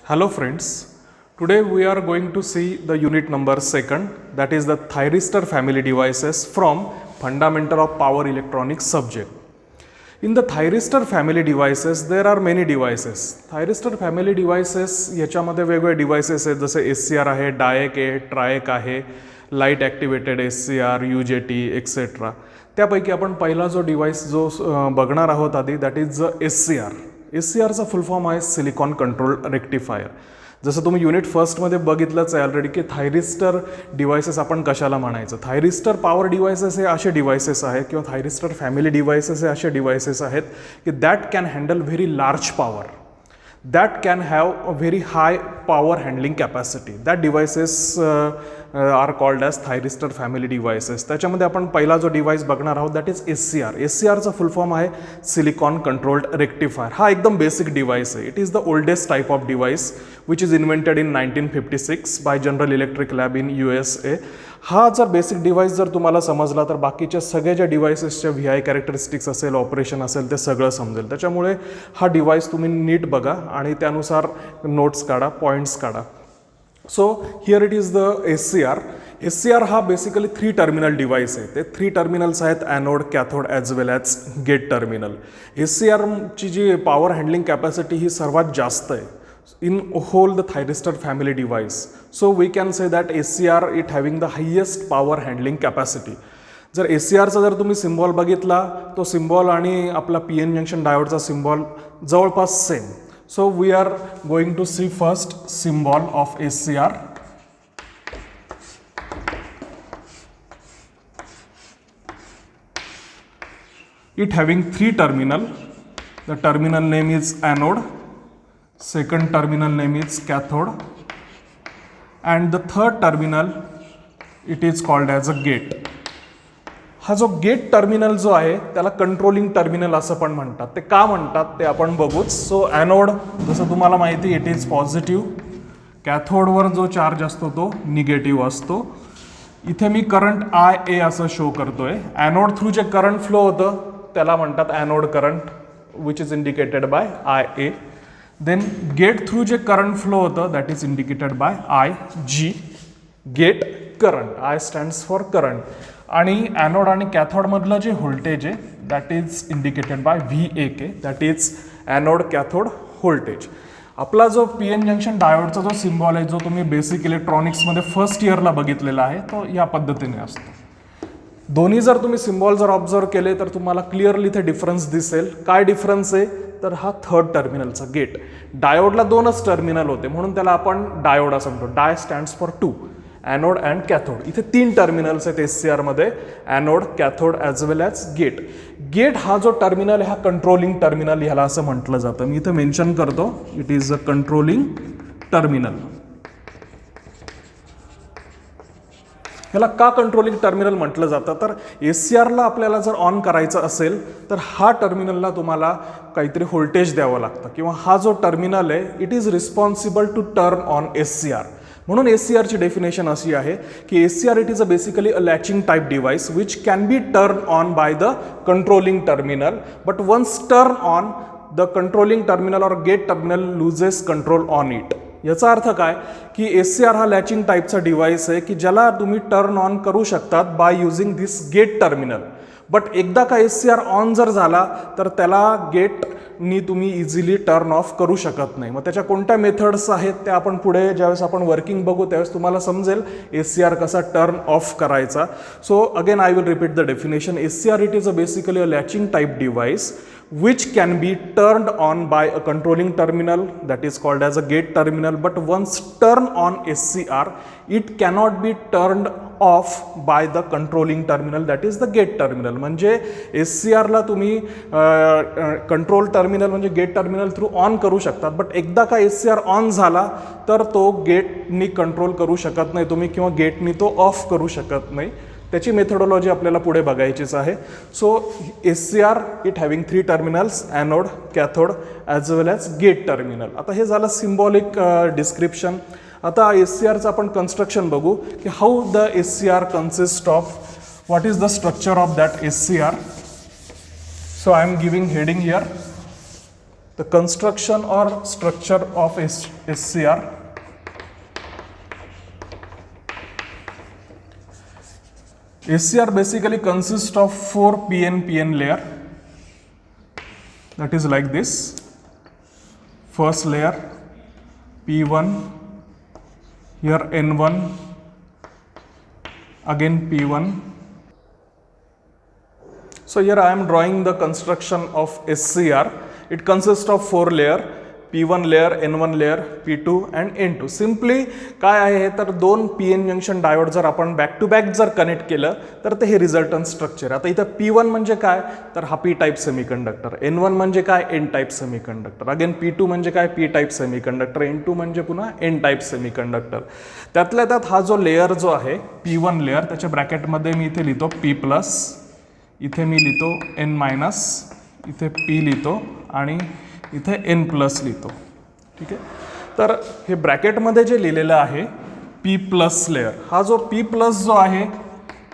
Hello friends, today we are going to see the unit number 2nd, that is the thyristor family devices from Fundamental of Power Electronics subject. In the thyristor family devices there are many devices. Thyristor family devices याच्यामध्ये वेगवेगळे devices आहेत, जसे SCR आहे, direct आहे, triac आहे, light activated SCR, UJT etcetera. त्यापैकी आपण पहिला जो डिव्हाइस जो बघणार आहोत आधी, दॅट इज SCR. SCRचा फुल फॉर्म आहे सिलिकॉन कंट्रोल रेक्टिफायर. जसं तुम्ही युनिट फर्स्टमध्ये बघितलंच आहे ऑलरेडी की थायरिस्टर डिव्हाइसेस आपण कशाला म्हणायचं. थायरिस्टर पॉवर डिव्हाइसेस हे असे डिव्हाइसेस आहेत किंवा थायरिस्टर फॅमिली डिव्हाइसेस हे असे डिव्हाइसेस आहेत की that can handle very large power, that can have a very high power handling capacity. That devices are called as thyristor family devices. त्याच्यामध्ये आपण पहिला जो डिव्हाइस बघणार आहोत दॅट इज SCR. SCRचा फुल फॉर्म आहे सिलिकॉन कंट्रोल्ड रेक्टिफायर. हा एकदम बेसिक डिव्हाइस आहे. It is the oldest type of device which is invented in 1956 by General Electric lab in USA. हा जर बेसिक डिव्हाइस जर तुम्हाला समजला तर बाकीच्या सगळ्या ज्या डिव्हाइसेसच्या VI कॅरेक्टरिस्टिक्स असेल, ऑपरेशन असेल, ते सगळं समजेल. त्याच्यामुळे हा डिव्हाइस तुम्ही नीट बघा आणि त्यानुसार नोट्स काढा, पॉईंट्स काढा. So here it is the SCR. SCR हा बेसिकली 3 टर्मिनल डिव्हाइस आहे. ते 3 टर्मिनल्स आहेत, anode, cathode as well as gate terminal. SCRची जी पॉवर हँडलिंग कॅपॅसिटी ही सर्वात जास्त आहे in whole the thyristor family device. So we can say that SCR it having the highest power handling capacity. जर SCRचा जर तुम्ही symbol बघितला तो symbol आणि आपला PN जंक्शन डायोडचा सिम्बॉल जवळपास same. So we are going to see first symbol of SCR. It having 3 terminal. The terminal name is anode. Second terminal name is cathode, and the third terminal it is called as a gate. हा जो gate terminal जो आहे त्याला controlling terminal असं पण म्हणतात. ते का म्हणतात ते आपण बघूच. सो ॲनोड जसं तुम्हाला माहिती इट इज पॉझिटिव्ह, कॅथोडवर जो चार्ज असतो तो निगेटिव्ह असतो. इथे मी करंट IA असं शो करतोय. ॲनोड थ्रू जे करंट फ्लो होतं त्याला म्हणतात anode current which is indicated by IA. Then gate through जे करंट फ्लो होतं that is indicated by IG, gate current. I stands for current. आणि ॲनोड आणि कॅथोडमधलं जे व्होल्टेज आहे that is indicated by VAK, that is anode cathode voltage. आपला जो PN junction डायोडचा जो सिम्बॉल आहे जो तुम्ही बेसिक इलेक्ट्रॉनिक्समध्ये फर्स्ट इयरला बघितलेला आहे तो या पद्धतीने असतो. दोन्ही जर तुम्ही सिम्बॉल जर ऑब्झर्व केले तर तुम्हाला क्लिअरली इथे डिफरन्स दिसेल. काय डिफरन्स आहे तर हा थर्ड टर्मिनलचा गेट. डायोडला 2च टर्मिनल होते म्हणून त्याला आपण डायोड असं म्हणतो. Di stands for 2, anode and cathode. इथे 3 टर्मिनल्स आहेत SCR मध्ये, anode, cathode as well as gate. Gate हा जो टर्मिनल आहे हा कंट्रोलिंग टर्मिनल ह्याला असं म्हटलं जातं. मी इथे मेन्शन करतो it is a controlling terminal. ह्याला का कंट्रोलिंग टर्मिनल म्हटलं जातं तर SCRला आपल्याला जर ऑन करायचं असेल तर हा टर्मिनलला तुम्हाला काहीतरी व्होल्टेज द्यावं लागतं किंवा हा जो टर्मिनल आहे it is responsible to turn on SCR. म्हणून SCRची डेफिनेशन अशी आहे की SCR it is a basically a latching type device which can be turn on by the controlling terminal, but once turn on the controlling terminal or gate terminal loses control on it. याचा अर्थ काय की SCR हा latching टाईपचा device आहे की ज्याला तुम्ही टर्न ऑन करू शकतात by using this gate terminal. But एकदा का SCR ऑन जर झाला तर त्याला गेटनी तुम्ही इझिली टर्न ऑफ करू शकत नाही. मग त्याच्या कोणत्या मेथड्स आहेत त्या आपण पुढे ज्यावेळेस आपण वर्किंग बघू त्यावेळेस तुम्हाला समजेल SCR कसा टर्न ऑफ करायचा. So again I will repeat the definition. SCR it is a basically a latching type device which can be turned on by a controlling terminal that is called as a gate terminal, but once turned on SCR it cannot be turned off by the controlling terminal that is the gate terminal. म्हणजे SCRला तुम्ही control terminal म्हणजे gate terminal through on करू शकतात, but एकदा का SCR on झाला तर तो गेटनी कंट्रोल करू शकत नाही तुम्ही किंवा गेटनी तो ऑफ करू शकत नाही. त्याची मेथडॉलॉजी आपल्याला पुढे बघायचीच आहे. So SCR it having 3 terminals, anode, cathode as well as gate terminal. आता हे झालं सिम्बॉलिक डिस्क्रिप्शन. आता SCRचं आपण कन्स्ट्रक्शन बघू की how the SCR consist of, what is the structure of that SCR. So I am giving heading here. the construction or structure of SCR. SCR basically consists of 4 PN layer, that is like this. First layer P1, here N1, again P1. So here I am drawing the construction of SCR. It consists of 4 layer, P1 layer, N1 layer, P2 and N2. Simply काय आहे तर 2 PN junction diode जर आपण back to back जर connect केलं तर ते हे रिझल्टंट स्ट्रक्चर. आता इथं P1 म्हणजे काय तर हा P टाईप सेमीकंडक्टर, N1 म्हणजे काय N type semiconductor, again P2 म्हणजे काय P टाईप सेमीकंडक्टर, N2 म्हणजे पुन्हा N टाईप सेमीकंडक्टर. त्यातल्या त्यात हा जो लेयर जो आहे P1 लेयर, त्याच्या ब्रॅकेटमध्ये मी इथे लिहितो P+, इथे मी लिहितो N-, इथे P लिहितो आणि इथे N+ लिहितो. ठीक आहे. तर हे ब्रॅकेटमध्ये जे लिहिलेलं आहे P+ लेयर, हा जो P+ जो आहे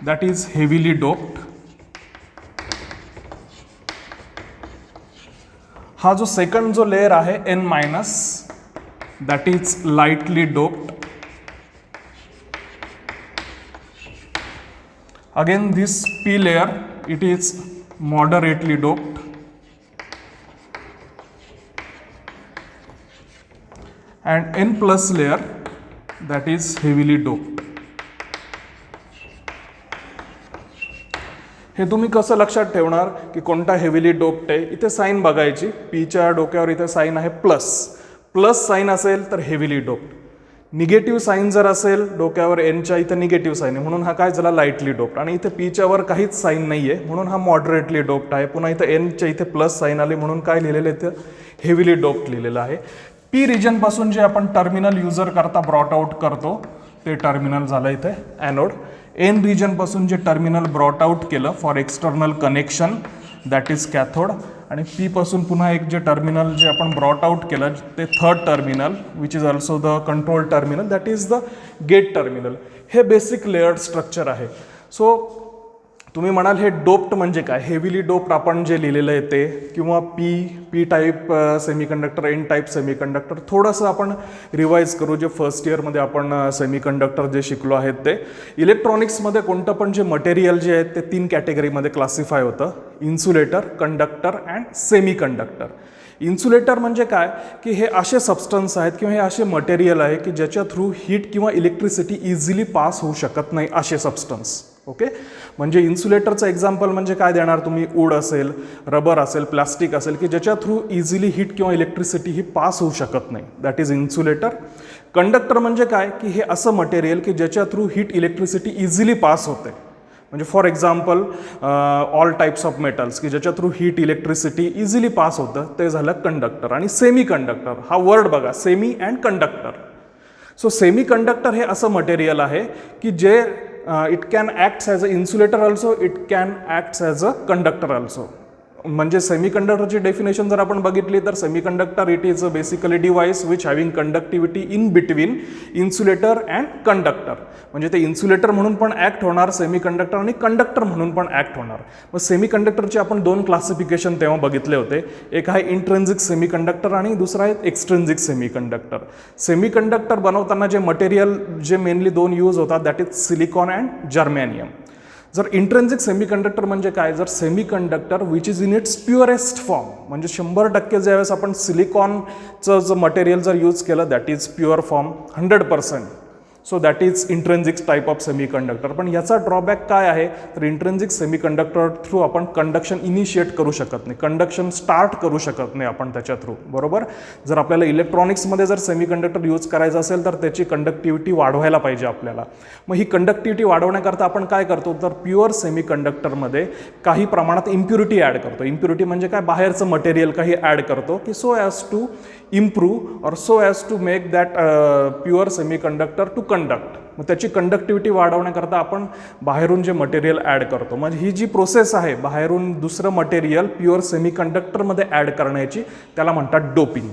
दॅट इज हेवीली डोप्ड. हा जो सेकंड जो लेयर आहे N- that is lightly doped. Again this P layer, it is moderately doped. And N+ layer, that is heavily doped. हे तुम्ही कसं लक्षात ठेवणार की कोणता हेवीली डोप्ड आहे. इथे साइन बघायची, पीच्या डोक्यावर इथे साइन आहे प्लस, प्लस साइन असेल तर हेवीली डोप्ड. निगेटिव्ह साइन जर असेल डोक्यावर एनच्या इथे निगेटिव्ह साइन आहे म्हणून हा काय झाला लाईटली डोप्ड. आणि इथे पीच्या वर काहीच साइन नाही आहे म्हणून हा मॉडरेटली डोप्ड आहे. पुन्हा इथे एनच्या इथे प्लस साइन आले म्हणून काय लिहिलेलं आहे इथं हेवीली डोप्ड लिहिलेलं आहे. पी रिजन पासून जे आपण टर्मिनल युजर करता ब्रॉट आउट करतो ते टर्मिनल झालं इथे ॲनोड. एन रिजन पासून जे टर्मिनल ब्रॉट आउट केलं for external connection that is cathode. आणि पी पासून पुन्हा एक जे टर्मिनल जे आपण ब्रॉट आउट केलं ते third terminal which is also the control terminal that is the gate terminal. हे बेसिक लेयर्ड स्ट्रक्चर आहे. सो तुम्ही म्हणाल हे डोप्ड म्हणजे काय, हेवीली डोप्ड आपण जे लिहिलेलं आहे ते, किंवा P type semiconductor, N type semiconductor. थोडंसं आपण रिवाईज करू जे फर्स्ट इयरमध्ये आपण सेमीकंडक्टर जे शिकलो आहेत ते. इलेक्ट्रॉनिक्समध्ये कोणतं पण जे मटेरियल जे आहेत ते 3 कॅटेगरीमध्ये क्लासिफाय होतं, insulator, conductor and semiconductor. Insulator म्हणजे काय की हे असे सबस्टन्स आहेत किंवा हे असे मटेरियल आहे की ज्याच्या थ्रू हीट किंवा इलेक्ट्रिसिटी इझिली पास होऊ शकत नाही असे सबस्टन्स. ओके. म्हणजे इन्सुलेटरचं एक्झाम्पल म्हणजे काय देणार तुम्ही, वूड असेल, रबर असेल, प्लास्टिक असेल की ज्याच्या थ्रू इझिली हीट किंवा इलेक्ट्रिसिटी ही पास होऊ शकत नाही, दॅट इज इन्सुलेटर. कंडक्टर म्हणजे काय की हे असं मटेरियल की ज्याच्या through heat electricity easily pass होते. म्हणजे for example all types of metals की ज्याच्या through heat electricity easily pass होतं ते झालं कंडक्टर. आणि सेमी कंडक्टर, हा वर्ड बघा, semi and conductor. So semi conductor हे असं मटेरियल आहे की जे it can acts as a insulator also, it can acts as a conductor also. म्हणजे सेमीकंडक्टरची डेफिनेशन जर आपण बघितली तर semiconductor it is a basically device which having conductivity in between insulator and conductor. म्हणजे ते इन्सुलेटर म्हणून पण ॲक्ट होणार सेमीकंडक्टर आणि कंडक्टर म्हणून पण ॲक्ट होणार. मग सेमीकंडक्टरचे आपण 2 क्लासिफिकेशन तेव्हा बघितले होते. एक आहे इंट्रेन्सिक सेमीकंडक्टर आणि दुसरा आहे एक्सट्रेन्सिक सेमीकंडक्टर. सेमीकंडक्टर बनवताना जे मटेरियल जे मेनली 2 यूज होतात that is silicon and germanium. जर इंट्रेन्सिक सेमीकंडक्टर म्हणजे काय, जर semiconductor which is in its purest form, म्हणजे 100% ज्यावेळेस आपण सिलिकॉनचं जर मटेरियल जर यूज केलं that is pure form 100%. So that is intrinsic type of semiconductor. पण याचा ड्रॉबॅक काय आहे तर इंट्रेन्सिक सेमीकंडक्टर थ्रू आपण कंडक्शन इनिशिएट करू शकत नाही, कंडक्शन स्टार्ट करू शकत नाही आपण त्याच्या थ्रू. बरोबर. जर आपल्याला इलेक्ट्रॉनिक्समध्ये जर सेमीकंडक्टर यूज करायचं असेल तर त्याची कंडक्टिव्हिटी वाढवायला पाहिजे आपल्याला. मग ही कंडक्टिव्हिटी वाढवण्याकरता आपण काय करतो तर प्युअर सेमीकंडक्टरमध्ये काही प्रमाणात इम्प्युरिटी ॲड करतो. इम्प्युरिटी म्हणजे काय, बाहेरचं मटेरियल काही ॲड करतो की so as to improve or so as to make that pure semiconductor to conduct. मग त्याची कंडक्टिव्हिटी वाढवण्याकरता आपण बाहेरून जे मटेरियल ॲड करतो. म्हणजे ही जी प्रोसेस आहे बाहेरून दुसरं मटेरियल प्युअर सेमीकंडक्टरमध्ये ॲड करण्याची त्याला म्हणतात doping.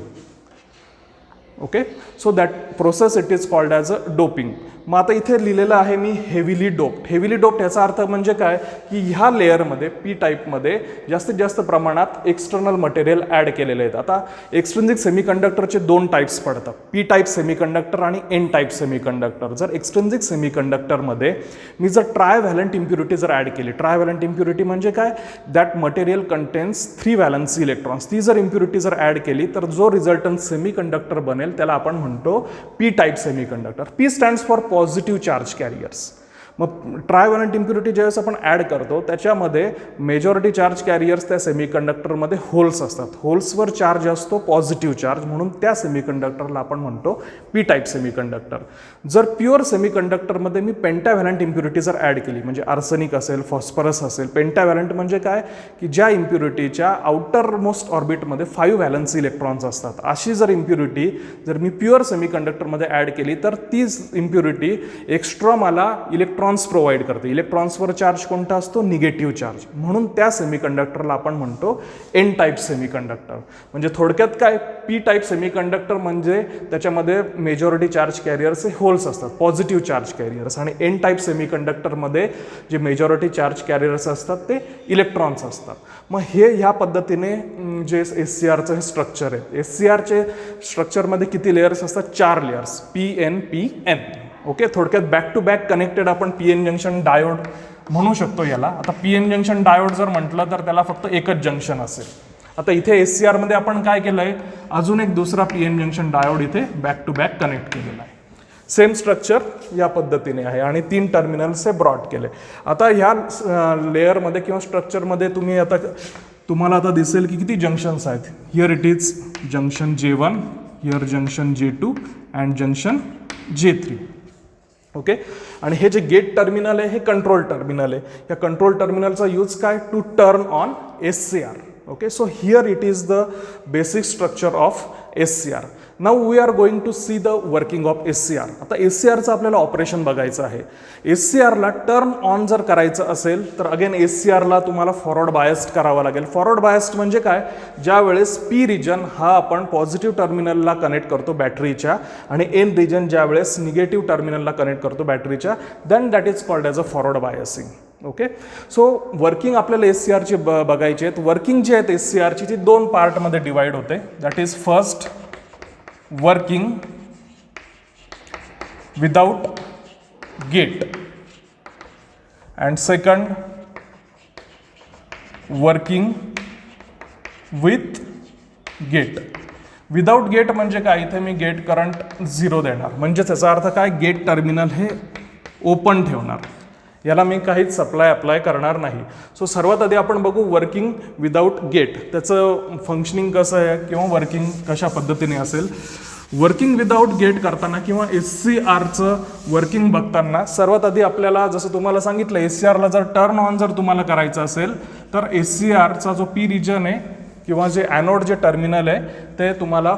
Okay. So that process it is called as a doping. मग आता इथे लिहिलेलं आहे मी हेविली डोप्ड. हेविली डोप्ड याचा अर्थ म्हणजे काय की ह्या लेअरमध्ये पी टाईपमध्ये जास्तीत जास्त प्रमाणात एक्सटर्नल मटेरियल ॲड केलेले आहेत. आता एक्सट्रिन्सिक सेमीकंडक्टरचे दोन टाईप्स पडतात, पी टाईप सेमीकंडक्टर आणि एन टाईप सेमीकंडक्टर. जर एक्सट्रिन्सिक सेमीकंडक्टरमध्ये मी जर ट्रायव्हॅलंट इम्प्युरिटी जर ॲड केली, ट्रायव्हॅलंट इम्प्युरिटी म्हणजे काय, that material contains 3 valency electrons, ती जर इम्प्युरिटी जर ॲड केली तर जो रिझल्टंट सेमीकंडक्टर बनेल त्याला आपण म्हणतो P type semiconductor. P stands for positive charge carriers. मग ट्रायव्हॅलंट इम्प्युरिटी ज्यावेळेस आपण ॲड करतो त्याच्यामध्ये मेजॉरिटी चार्ज कॅरियर्स त्या सेमीकंडक्टरमध्ये होल्स असतात, होल्सवर चार्ज असतो पॉझिटिव्ह चार्ज, म्हणून त्या सेमीकंडक्टरला आपण म्हणतो पी टाईप सेमीकंडक्टर. जर प्युअर सेमीकंडक्टरमध्ये मी पेंटाव्हॅलंट इम्प्युरिटी जर ॲड केली, म्हणजे आर्सेनिक असेल, फॉस्फरस असेल, पेंटाव्हॅलंट म्हणजे काय की ज्या इम्प्युरिटीच्या आउटर मोस्ट ऑर्बिटमध्ये 5 व्हॅलन्सी इलेक्ट्रॉन्स असतात, अशी जर इम्प्युरिटी जर मी प्युअर सेमीकंडक्टरमध्ये ॲड केली तर तीच इम्प्युरिटी एक्स्ट्रा मला इलेक्ट्रॉन्स प्रोव्हाइड करते. इलेक्ट्रॉन्सवर चार्ज कोणता असतो, निगेटिव्ह चार्ज, म्हणून त्या सेमीकंडक्टरला आपण म्हणतो एन टाईप सेमीकंडक्टर. म्हणजे थोडक्यात काय, पी टाईप सेमीकंडक्टर म्हणजे त्याच्यामध्ये मेजॉरिटी चार्ज कॅरियर्स हे होल्स असतात, पॉझिटिव्ह चार्ज कॅरियर्स, आणि एन टाईप सेमीकंडक्टरमध्ये जे मेजॉरिटी चार्ज कॅरियर्स असतात ते इलेक्ट्रॉन्स असतात. मग हे ह्या पद्धतीने जे SCRचं हे स्ट्रक्चर आहे, SCRचे स्ट्रक्चरमध्ये किती लेयर्स असतात, 4 लेयर्स, PN. ओके, थोडक्यात बॅक टू बॅक कनेक्टेड आपण PN जंक्शन डायोड म्हणू शकतो याला. आता PN जंक्शन डायोड जर म्हटलं तर त्याला फक्त एकच जंक्शन असेल. आता इथे SCRमध्ये आपण काय केलं आहे, अजून एक दुसरा PN जंक्शन डायोड इथे बॅक टू बॅक कनेक्ट केलेला आहे. सेम स्ट्रक्चर या पद्धतीने आहे आणि 3 टर्मिनल्स हे ब्रॉड केले. आता ह्या लेअरमध्ये किंवा स्ट्रक्चरमध्ये तुम्हाला आता दिसेल की किती जंक्शन्स आहेत. Here it is junction J1, here junction J2 and junction J3. Okay, आणि हे जे गेट टर्मिनल आहे हे कंट्रोल टर्मिनल आहे. या कंट्रोल टर्मिनलचा यूज काय, to turn on SCR. Okay, so here it is the basic structure of SCR. Now we are going to see the working of SCR. आता SCRचं आपल्याला ऑपरेशन बघायचं आहे. SCRला टर्न ऑन जर करायचं असेल तर अगेन SCRला तुम्हाला फॉरवर्ड बायस्ड करावं लागेल. फॉरवर्ड बायस्ड म्हणजे काय, ज्या वेळेस P रिजन हा आपण पॉझिटिव्ह टर्मिनलला कनेक्ट करतो बॅटरीच्या आणि N रिजन ज्या वेळेस निगेटिव्ह टर्मिनलला कनेक्ट करतो बॅटरीच्या, then that is called as a forward biasing. Okay, so working आपल्याला SCRची बघायची आहेत. वर्किंग जी आहेत SCRची ती 2 पार्टमध्ये डिवाइड होते. That is first working without gate and second working with gate. Without gate म्हणजे काय, इथे मी गेट करंट 0 देणार, म्हणजेच याचा अर्थ काय, गेट टर्मिनल हे ओपन ठेवणार, याला मी काहीच अप्लाय करणार नाही. सो सर्वात आधी आपण बघू वर्किंग विदाउट गेट, त्याचं फंक्शनिंग कसं आहे किंवा वर्किंग कशा पद्धतीने असेल. वर्किंग विदाउट गेट करताना किंवा SCRचं वर्किंग बघताना सर्वात आधी आपल्याला जसं तुम्हाला सांगितलं, SCRला जर टर्न ऑन जर तुम्हाला करायचं असेल तर SCRचा जो P रिजन आहे किंवा जे ॲनोड जे टर्मिनल आहे ते तुम्हाला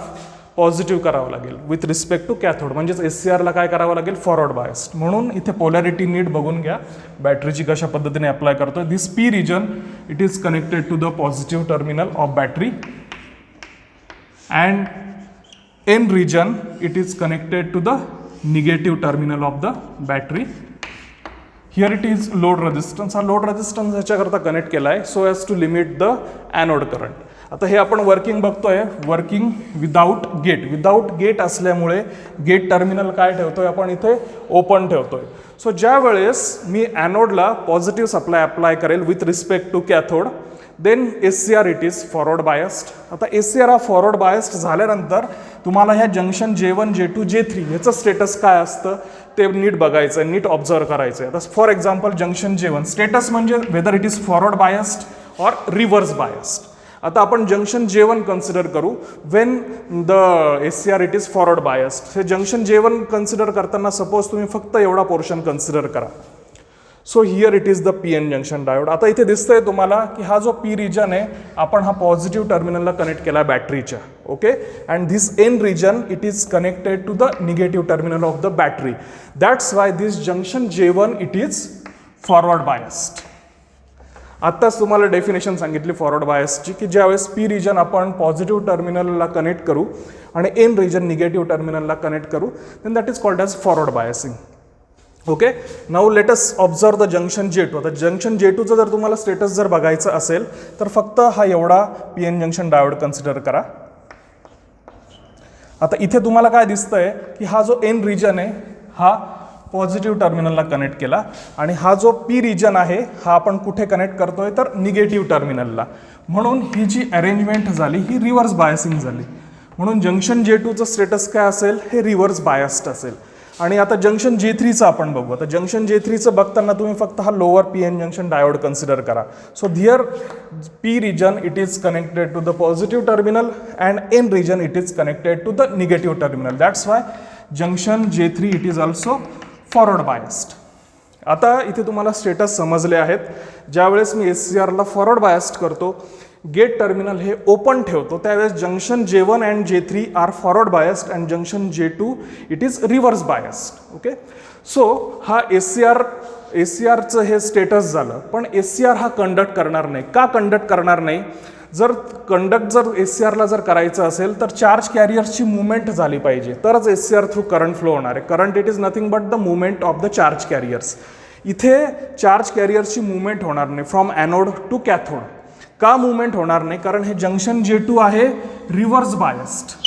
पॉझिटिव्ह करावं लागेल विथ रिस्पेक्ट टू कॅथोड, म्हणजेच SCRला काय करावं लागेल, फॉरवर्ड बायस्ड. म्हणून इथे पोलॅरिटी नीट बघून घ्या बॅटरीची कशा पद्धतीने अप्लाय करतोय. This P region it is connected to the positive terminal of battery and N region it is connected to the negative terminal of the battery. Here it is load resistance. हा load resistance ह्याच्याकरता connect केला आहे so as to limit the anode current. आता हे आपण working बघतोय, working without gate. Without gate असल्यामुळे gate terminal काय ठेवतोय आपण इथे, ओपन ठेवतोय. सो ज्या वेळेस मी ॲनोडला पॉझिटिव्ह सप्लाय अप्लाय करेल with respect to cathode, then SCR it is forward biased. आता SCR हा फॉरवर्ड बायस्ड झाल्यानंतर तुम्हाला ह्या जंक्शन J1, J2, J3 ह्याचं स्टेटस काय असतं ते नीट बघायचं आहे, नीट ऑब्झर्व करायचं आहे. आता for example junction J1 status म्हणजे whether it is forward biased or reverse biased. आता आपण जंक्शन J1 कन्सिडर करू when the SCR it is forward biased. हे जंक्शन J1 कन्सिडर करताना सपोज तुम्ही फक्त एवढा पोर्शन कन्सिडर करा. So here it is the PN junction diode. आता इथे दिसतंय तुम्हाला की हा जो P रिजन आहे आपण हा पॉझिटिव्ह टर्मिनलला कनेक्ट केला बॅटरीच्या. Okay, and this N region it is connected to the negative terminal of the battery. That's why this junction J1 it is forward biased. आत्ताच तुम्हाला डेफिनेशन सांगितली फॉरवर्ड बायसची की ज्यावेळेस P रिजन आपण पॉझिटिव्ह टर्मिनलला कनेक्ट करू आणि N रिजन निगेटिव्ह टर्मिनलला कनेक्ट करू, then that is called as forward biasing. Okay, now let us observe the junction J2. आता जंक्शन J2चं जर तुम्हाला स्टेटस जर बघायचं असेल तर फक्त हा एवढा PN जंक्शन डायोड कन्सिडर करा. आता इथे तुम्हाला काय दिसतंय की हा जो N रिजन आहे हा पॉझिटिव्ह टर्मिनलला कनेक्ट केला आणि हा जो P रिजन आहे हा आपण कुठे कनेक्ट करतोय तर निगेटिव्ह टर्मिनलला. म्हणून ही जी अरेंजमेंट झाली ही रिव्हर्स बायसिंग झाली. म्हणून जंक्शन J2चं स्टेटस काय असेल हे रिव्हर्स बायस्ड असेल. आणि आता जंक्शन J3चं आपण बघू. आता जंक्शन J3चं बघताना तुम्ही फक्त हा lower PN junction diode consider करा. So here P region it is connected to the positive terminal and N region it is connected to the negative terminal. That's why junction J3 it is also forward biased. आता इथे तुम्हाला status समजले आहेत. ज्यावेळेस मी SCRला forward biased करतो, gate terminal हे ओपन ठेवतो, त्यावेळेस junction J1 and J3 are forward biased and junction J2 it is reverse biased. Okay, so हा SCRचं हे स्टेटस झालं. पण SCR हा कंडक्ट करणार नाही. का कंडक्ट करणार नाही? जर SCRला जर करायचं असेल तर चार्ज कॅरियर्सची मुवमेंट झाली पाहिजे तरच SCR थ्रू करंट फ्लो होणार आहे. Current it is nothing but the movement of the charge carriers. इथे चार्ज कॅरियर्सची मुवमेंट होणार नाही फ्रॉम ॲनोड टू कॅथोड. का मुवमेंट होणार नाही? कारण हे जंक्शन J2 आहे रिव्हर्स बायस्ड.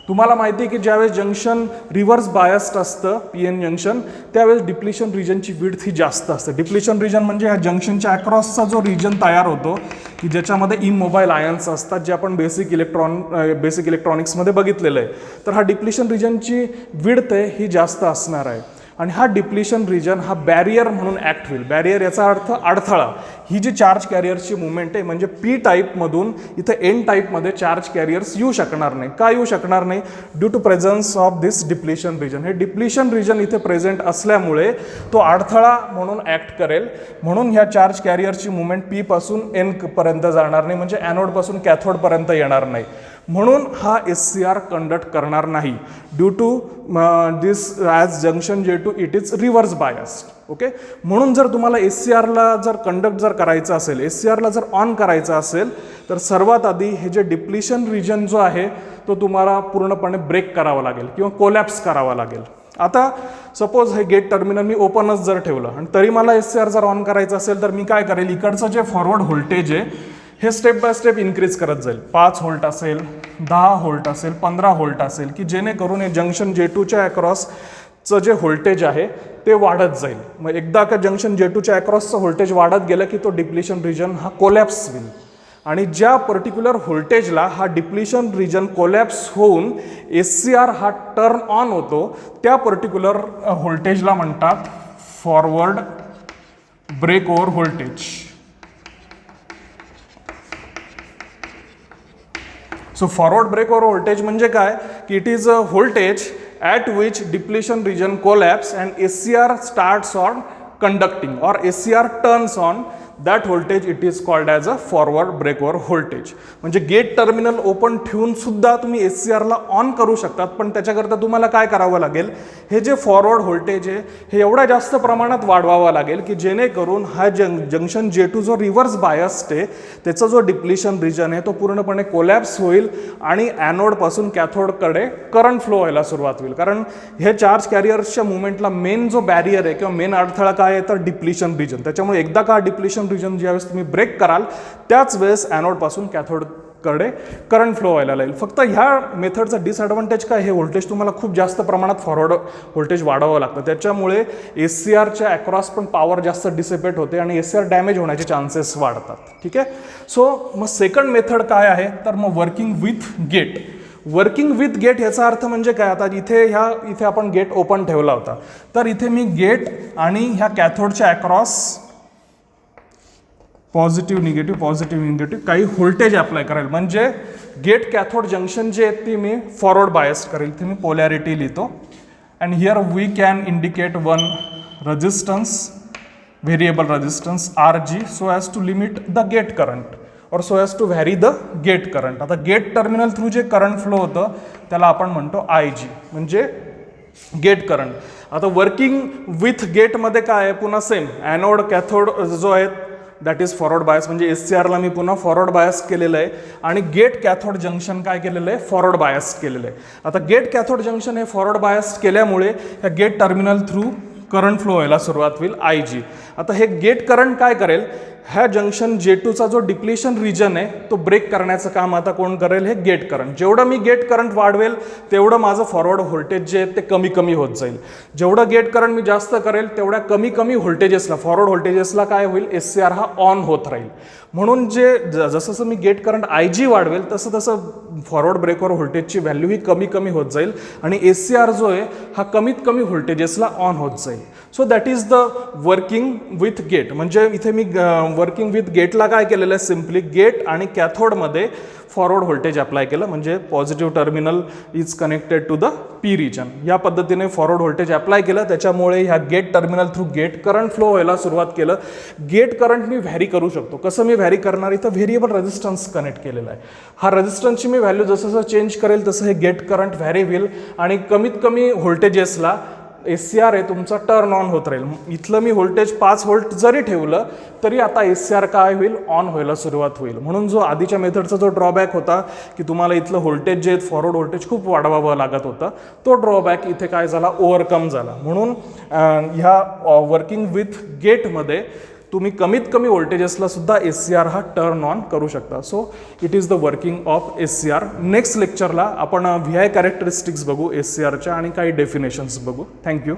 तुम्हाला माहिती आहे की ज्यावेळेस जंक्शन रिव्हर्स बायस्ड असतं PN जंक्शन त्यावेळेस डिप्लिशन रिजनची विड्थ ही जास्त असते. डिप्लिशन रिजन म्हणजे ह्या जंक्शनच्या अक्रॉसचा जो रिजन तयार होतो की ज्याच्यामध्ये इमोबाईल आयन्स असतात जे आपण बेसिक इलेक्ट्रॉनिक्समध्ये बघितलेलं आहे. तर हा डिप्लिशन रिजनची विड्थ आहे ही जास्त असणार आहे. आणि हा डिप्लिशन रिजन हा बॅरियर म्हणून ॲक्ट होईल. बॅरियर याचा अर्थ अडथळा. ही जी चार्ज कॅरियर्सची मुवमेंट आहे म्हणजे P टाईपमधून इथं N टाईपमध्ये चार्ज कॅरियर्स येऊ शकणार नाही. का येऊ शकणार नाही? Due to presence of this depletion region. हे डिप्लिशन रिजन इथे प्रेझेंट असल्यामुळे तो अडथळा म्हणून ॲक्ट करेल. म्हणून ह्या चार्ज कॅरियरची मुवमेंट P पासून N पर्यंत जाणार नाही, म्हणजे ॲनोडपासून कॅथोडपर्यंत येणार नाही. म्हणून हा SCR कंडक्ट करणार नाही. Due to this as junction J2 it is reverse biased. Okay, म्हणून जर तुम्हाला SCRला जर कंडक्ट जर करायचं असेल, SCRला जर ऑन करायचं असेल तर सर्वात आधी हे जे डिप्लिशन रिजन जो आहे तो तुम्हाला पूर्णपणे ब्रेक करावा लागेल किंवा कोलॅप्स करावा लागेल. आता सपोज हे गेट टर्मिनल मी ओपनच जर ठेवलं आणि तरी मला SCR जर ऑन करायचं असेल तर मी काय करेल, इकडचं जे फॉरवर्ड व्होल्टेज आहे हे स्टेप बाय स्टेप इन्क्रीज करत जाईल. 5 व्होल्ट असेल, 10 व्होल्ट असेल, 15 व्होल्ट असेल, की जेणेकरून हे जंक्शन J2च्या अक्रॉसचं जे व्होल्टेज आहे ते वाढत जाईल. मग एकदा का जंक्शन J2च्या अक्रॉसचं व्होल्टेज वाढत गेलं की तो डिप्लिशन रिजन हा कोलॅप्स होईल. आणि ज्या पर्टिक्युलर व्होल्टेजला हा डिप्लिशन रिजन कोलॅप्स होऊन SCR हा टर्न ऑन होतो त्या पर्टिक्युलर व्होल्टेजला म्हणतात forward break over voltage. So forward break over voltage म्हणजे काय की it is a voltage at which depletion region collapse and SCR starts on conducting और SCR turns on that voltage it is called as a forward break over voltage. म्हणजे gate terminal open ठेवून सुद्धा तुम्ही SCRला on करू शकतात. पण त्याच्याकरता तुम्हाला काय करावं लागेल, हे जे फॉरवर्ड व्होल्टेज आहे हे एवढ्या जास्त प्रमाणात वाढवावं लागेल की जेणेकरून हा जंक्शन J2 जो रिव्हर्स बायस्ड आहे त्याचा जो डिप्लिशन रिजन आहे तो पूर्णपणे कोलॅप्स होईल आणि ॲनोडपासून कॅथोडकडे करंट फ्लो व्हायला सुरुवात होईल. कारण हे चार्ज कॅरियर्सच्या मुवमेंटला मेन जो बॅरियर आहे किंवा मेन अडथळा काय आहे तर डिप्लिशन रिजन. त्याच्यामुळे एकदा का डिप्लिशन रिजन ज्यावेळेस तुम्ही ब्रेक कराल त्याच वेळेस ॲनोडपासून कॅथोडकडे करंट फ्लो व्हायला लागेल. फक्त ह्या मेथडचा डिसएडव्हान्टेज काय, हे व्होल्टेज तुम्हाला खूप जास्त प्रमाणात फॉरवर्ड व्होल्टेज वाढवावं लागतं. त्याच्यामुळे SCRच्या अक्रॉस पण पॉवर जास्त डिसिपेट होते आणि SCR डॅमेज होण्याचे चान्सेस वाढतात. ठीक आहे. सो मग सेकंड मेथड काय आहे तर मग working with gate. Working with gate याचा अर्थ म्हणजे काय, आता इथे आपण गेट ओपन ठेवला होता तर इथे मी गेट आणि ह्या कॅथोडच्या अक्रॉस पॉझिटिव्ह निगेटिव्ह काही व्होल्टेज अप्लाय करेल. म्हणजे गेट कॅथोड जंक्शन जे आहेत ती मी फॉरवर्ड बायस्ड करेल. इथे मी पोलॅरिटी लिहितो and here we can indicate one resistance, variable resistance RG so as to limit the gate current or so as to vary the gate current. आता gate terminal through जे current flow होतं त्याला आपण म्हणतो IG म्हणजे gate current. आता working with गेटमध्ये काय आहे, पुन्हा सेम ॲनोड कॅथोड जो आहे दॅट इज फॉरवर्ड बायस. म्हणजे SCRला मी पुन्हा फॉरवर्ड बायस केलेलं आहे आणि गेट कॅथोड जंक्शन काय केलेलं आहे, फॉरवर्ड बायस केलेलं आहे. आता गेट कॅथोड जंक्शन हे फॉरवर्ड बायस केल्यामुळे या gate terminal through current flow व्हायला सुरुवात होईल IG. आता हे गेट करंट काय करेल, ह्या जंक्शन J2चा जो डिप्लेशन रिजन आहे तो ब्रेक करण्याचं काम आता कोण करेल, हे गेट करंट. जेवढं मी गेट करंट वाढवेल तेवढं माझं फॉरवर्ड व्होल्टेज जे आहे ते कमी कमी होत जाईल. जेवढं गेट करंट मी जास्त करेल तेवढ्या कमी कमी व्होल्टेजेसला, फॉरवर्ड व्होल्टेजेसला काय होईल, SCR हा ऑन होत राहील. म्हणून जे जसं जसं मी गेट करंट IG वाढवेल तसं तसं फॉरवर्ड ब्रेकवर व्होल्टेजची व्हॅल्यू ही कमी कमी होत जाईल आणि SCR जो आहे हा कमीत कमी व्होल्टेजेसला ऑन होत जाईल. So that is the working with gate. म्हणजे इथे मी वर्किंग विथ गेटला काय केलेलं आहे, सिम्पली गेट आणि कॅथोडमध्ये फॉरवर्ड व्होल्टेज अप्लाय केलं, म्हणजे positive terminal is connected to the P region. या पद्धतीने फॉरवर्ड व्होल्टेज अप्लाय केलं, त्याच्यामुळे ह्या gate terminal through gate current flow व्हायला सुरुवात केलं. गेट करंट मी व्हॅरी करू शकतो. कसं मी व्हॅरी करणार, इथं व्हेरिएबल रेझिस्टन्स कनेक्ट केलेला आहे. हा रेझिस्टन्सची मी व्हॅल्यू जसं जसं चेंज करेल तसं हे गेट करंट व्हॅरी होईल आणि कमीत कमी व्होल्टेजेसला SCR आहे तुमचा टर्न ऑन होत राहील. इथलं मी व्होल्टेज 5 व्होल्ट जरी ठेवलं तरी आता SCR काय होईल, ऑन व्हायला सुरुवात होईल. म्हणून जो आधीच्या मेथडचा जो ड्रॉबॅक होता की तुम्हाला इथलं व्होल्टेज जे फॉरवर्ड व्होल्टेज खूप वाढवावं लागत होतं, तो ड्रॉबॅक इथे काय झाला, ओव्हरकम झाला. म्हणून ह्या वर्किंग विथ गेटमध्ये तुम्ही कमीत कमी व्होल्टेजेसला सुद्धा SCR हा टर्न ऑन करू शकता. So it is the working of SCR. Next लेक्चरला आपण VI कॅरेक्टरिस्टिक्स बघू SCRच्या आणि काही डेफिनेशन्स बघू. थँक्यू.